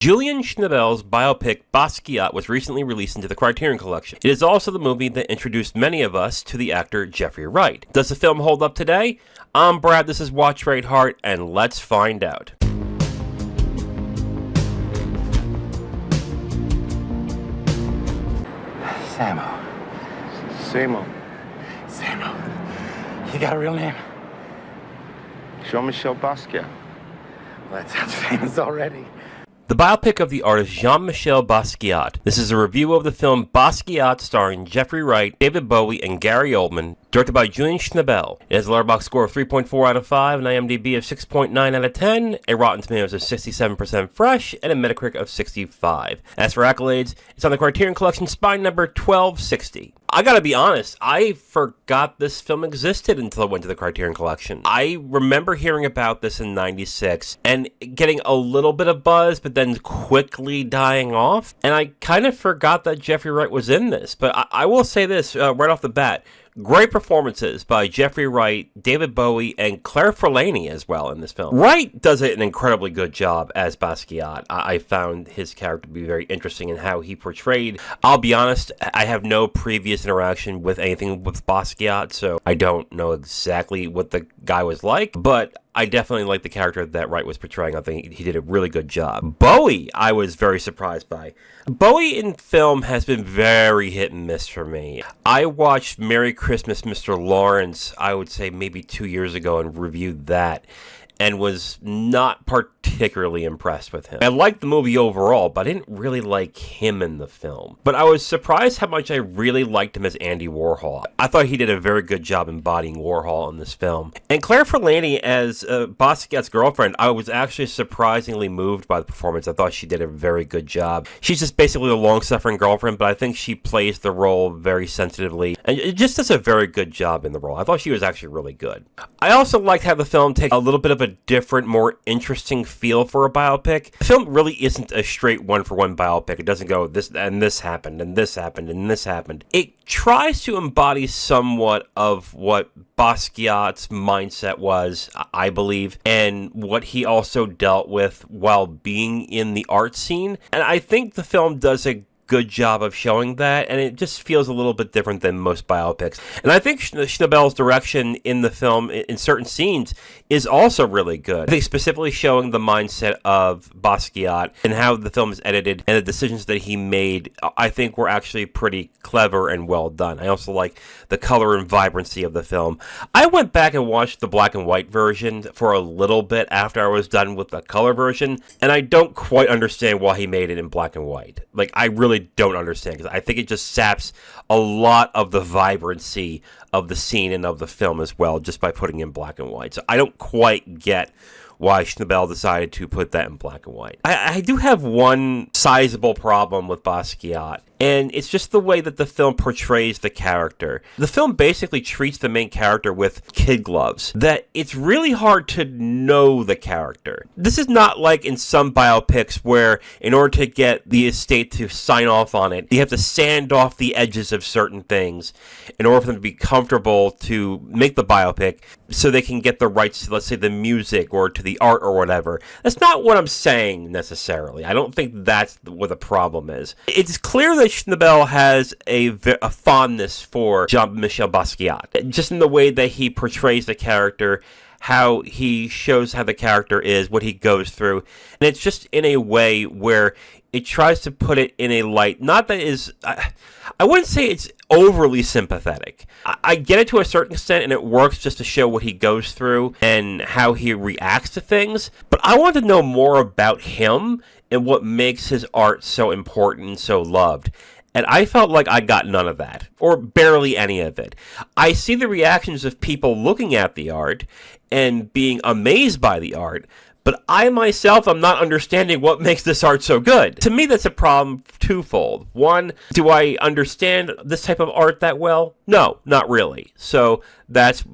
Julian Schnabel's biopic Basquiat was recently released into the Criterion Collection. It is also the movie that introduced many of us to the actor Jeffrey Wright. Does the film hold up today? I'm Brad, this is Watch Rate Heart, and let's find out. Samo. You got a real name? Jean-Michel Basquiat. Well, that sounds famous already. The biopic of the artist Jean-Michel Basquiat. This is a review of the film Basquiat starring Jeffrey Wright, David Bowie, and Gary Oldman, directed by Julian Schnabel. It has a Letterboxd score of 3.4 out of 5, an IMDb of 6.9 out of 10, a Rotten Tomatoes of 67% fresh, and a Metacritic of 65. As for accolades, it's on the Criterion Collection spine number 1260. I gotta be honest, I forgot this film existed until I went to the Criterion Collection. I remember hearing about this in '96 and getting a little bit of buzz, but then quickly dying off. And I kind of forgot that Jeffrey Wright was in this. But I will say this right off the bat. Great performances by Jeffrey Wright, David Bowie, and Claire Forlani as well in this film. Wright does an incredibly good job as Basquiat. I found his character to be very interesting in how he portrayed. I'll be honest, I have no previous interaction with anything with Basquiat, so I don't know exactly what the guy was like, but I definitely like the character that Wright was portraying. I think he did a really good job. Bowie, I was very surprised by. Bowie in film has been very hit and miss for me. I watched Merry Christmas, Mr. Lawrence, I would say maybe 2 years ago, and reviewed that, and was not particularly impressed with him. I liked the movie overall, but I didn't really like him in the film. But I was surprised how much I really liked him as Andy Warhol. I thought he did a very good job embodying Warhol in this film. And Claire Forlani as Basquiat's girlfriend, I was actually surprisingly moved by the performance. I thought she did a very good job. She's just basically a long-suffering girlfriend, but I think she plays the role very sensitively, and it just does a very good job in the role. I thought she was actually really good. I also liked how the film takes a little bit of a different, more interesting feel for a biopic. The film really isn't a straight one-for-one biopic. It doesn't go this and this happened and this happened and this happened. It tries to embody somewhat of what Basquiat's mindset was, I believe, and what he also dealt with while being in the art scene. And I think the film does a good job of showing that, and it just feels a little bit different than most biopics. And I think Schnabel's direction in the film, in certain scenes, is also really good. I think specifically showing the mindset of Basquiat and how the film is edited and the decisions that he made, I think were actually pretty clever and well done. I also like the color and vibrancy of the film. I went back and watched the black and white version for a little bit after I was done with the color version, and I don't quite understand why he made it in black and white. Like, I really don't understand, because I think it just saps a lot of the vibrancy of the scene and of the film as well, just by putting in black and white. So I don't quite get why Schnabel decided to put that in black and white. I do have one sizable problem with Basquiat, and it's just the way that the film portrays the character. The film basically treats the main character with kid gloves, that it's really hard to know the character. This is not like in some biopics where, in order to get the estate to sign off on it, you have to sand off the edges of certain things in order for them to be comfortable to make the biopic so they can get the rights to, let's say, the music or to the art or whatever. That's not what I'm saying necessarily. I don't think that's what the problem is. It's clear that Schnabel has a fondness for Jean-Michel Basquiat, just in the way that he portrays the character, how he shows how the character is, what he goes through, and it's just in a way where it tries to put it in a light, not that is, I wouldn't say it's overly sympathetic. I get it to a certain extent, and it works just to show what he goes through and how he reacts to things, but I want to know more about him and what makes his art so important and so loved. And I felt like I got none of that, or barely any of it. I see the reactions of people looking at the art and being amazed by the art, but I myself am not understanding what makes this art so good. To me, that's a problem twofold. One, do I understand this type of art that well? No, not really. So that's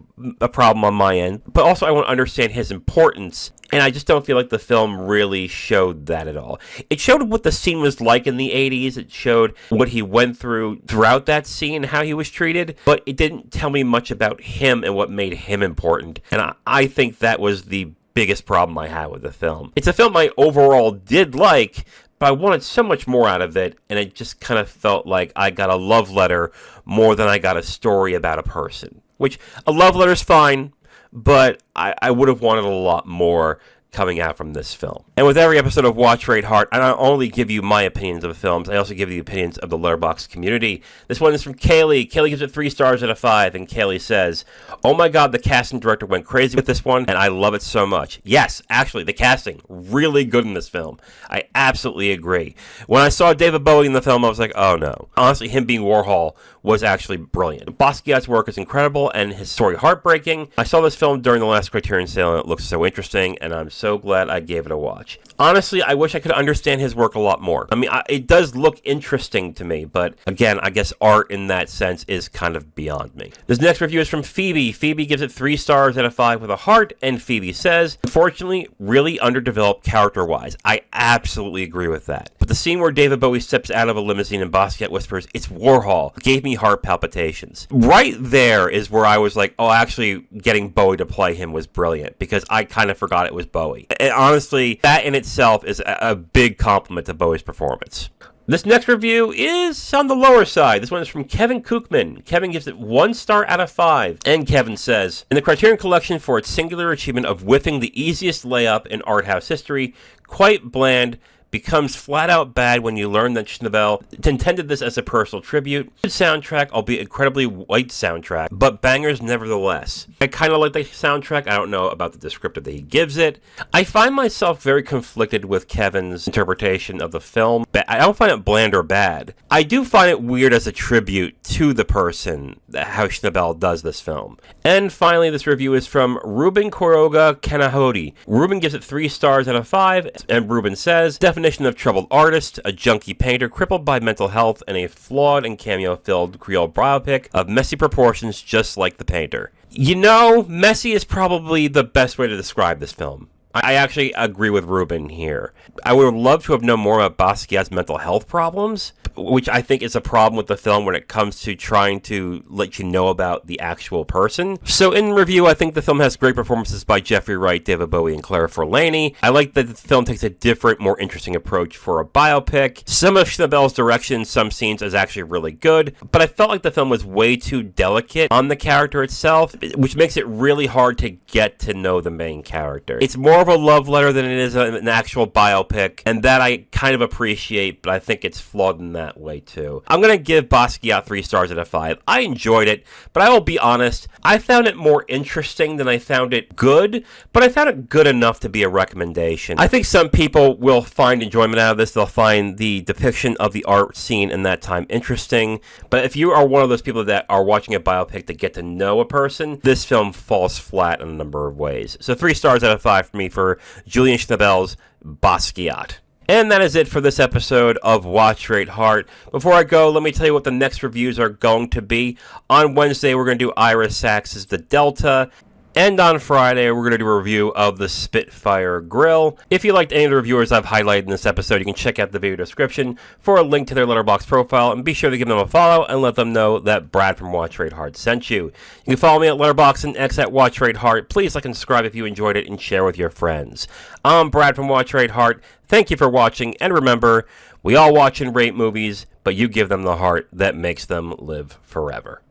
a problem on my end. But also, I want to understand his importance, and I just don't feel like the film really showed that at all. It showed what the scene was like in the 80s. It showed what he went through throughout that scene, how he was treated, but it didn't tell me much about him and what made him important. And I think that was the biggest problem I had with the film. It's a film I overall did like, but I wanted so much more out of it, and it just kind of felt like I got a love letter more than I got a story about a person. Which, a love letter's fine, but I would have wanted a lot more coming out from this film. And with every episode of Watch Rate Heart, I not only give you my opinions of the films, I also give you the opinions of the Letterboxd community. This one is from Kaylee. Kaylee gives it 3 stars out of 5, and Kaylee says, "Oh my god, the casting director went crazy with this one, and I love it so much." Yes, actually, the casting, really good in this film. I absolutely agree. When I saw David Bowie in the film, I was like, oh no. Honestly, him being Warhol was actually brilliant. Basquiat's work is incredible, and his story heartbreaking. I saw this film during the last Criterion sale, and it looks so interesting, and I'm so glad I gave it a watch. Honestly, I wish I could understand his work a lot more. I mean, it does look interesting to me, but again, I guess art in that sense is kind of beyond me. This next review is from Phoebe. Phoebe gives it 3 stars out of 5 with a heart, and Phoebe says, "Unfortunately, really underdeveloped character-wise." I absolutely agree with that. But the scene where David Bowie steps out of a limousine and Basquiat whispers, "It's Warhol," gave me heart palpitations. Right there is where I was like, oh, actually getting Bowie to play him was brilliant, because I kind of forgot it was Bowie. And honestly, that in itself is a big compliment to Bowie's performance. This next review is on the lower side. This one is from Kevin Kookman. Kevin gives it 1 star out of 5. And Kevin says, "In the Criterion Collection for its singular achievement of whiffing the easiest layup in art house history, quite bland, becomes flat out bad when you learn that Schnabel intended this as a personal tribute. Good soundtrack, albeit incredibly white soundtrack, but bangers nevertheless." I kind of like the soundtrack. I don't know about the descriptor that he gives it. I find myself very conflicted with Kevin's interpretation of the film. I don't find it bland or bad. I do find it weird as a tribute to the person, how Schnabel does this film. And finally, this review is from Ruben Koroga Kanahodi. Ruben gives it 3 stars out of 5, and Ruben says, "Definition of troubled artist, a junkie painter crippled by mental health, and a flawed and cameo-filled Creole biopic of messy proportions just like the painter." You know, messy is probably the best way to describe this film. I actually agree with Ruben here. I would love to have known more about Basquiat's mental health problems, which I think is a problem with the film when it comes to trying to let you know about the actual person. So in review, I think the film has great performances by Jeffrey Wright, David Bowie, and Claire Forlani. I like that the film takes a different, more interesting approach for a biopic. Some of Schnabel's direction in some scenes is actually really good, but I felt like the film was way too delicate on the character itself, which makes it really hard to get to know the main character. It's more of a love letter than it is an actual biopic, and that I kind of appreciate, but I think it's flawed in that way too. I'm going to give Basquiat 3 stars out of 5. I enjoyed it, but I will be honest, I found it more interesting than I found it good, but I found it good enough to be a recommendation. I think some people will find enjoyment out of this. They'll find the depiction of the art scene in that time interesting, but if you are one of those people that are watching a biopic to get to know a person, this film falls flat in a number of ways. So 3 stars out of 5 for me for Julian Schnabel's Basquiat. And that is it for this episode of Watch Rate Heart. Before I go, let me tell you what the next reviews are going to be. On Wednesday, we're going to do Ira Sachs's The Delta. And on Friday, we're going to do a review of the Spitfire Grill. If you liked any of the reviewers I've highlighted in this episode, you can check out the video description for a link to their Letterboxd profile, and be sure to give them a follow and let them know that Brad from Watch Rate Heart sent you. You can follow me at Letterboxd and X at Watch Rate Heart. Please like and subscribe if you enjoyed it, and share with your friends. I'm Brad from Watch Rate Heart. Thank you for watching, and remember, we all watch and rate movies, but you give them the heart that makes them live forever.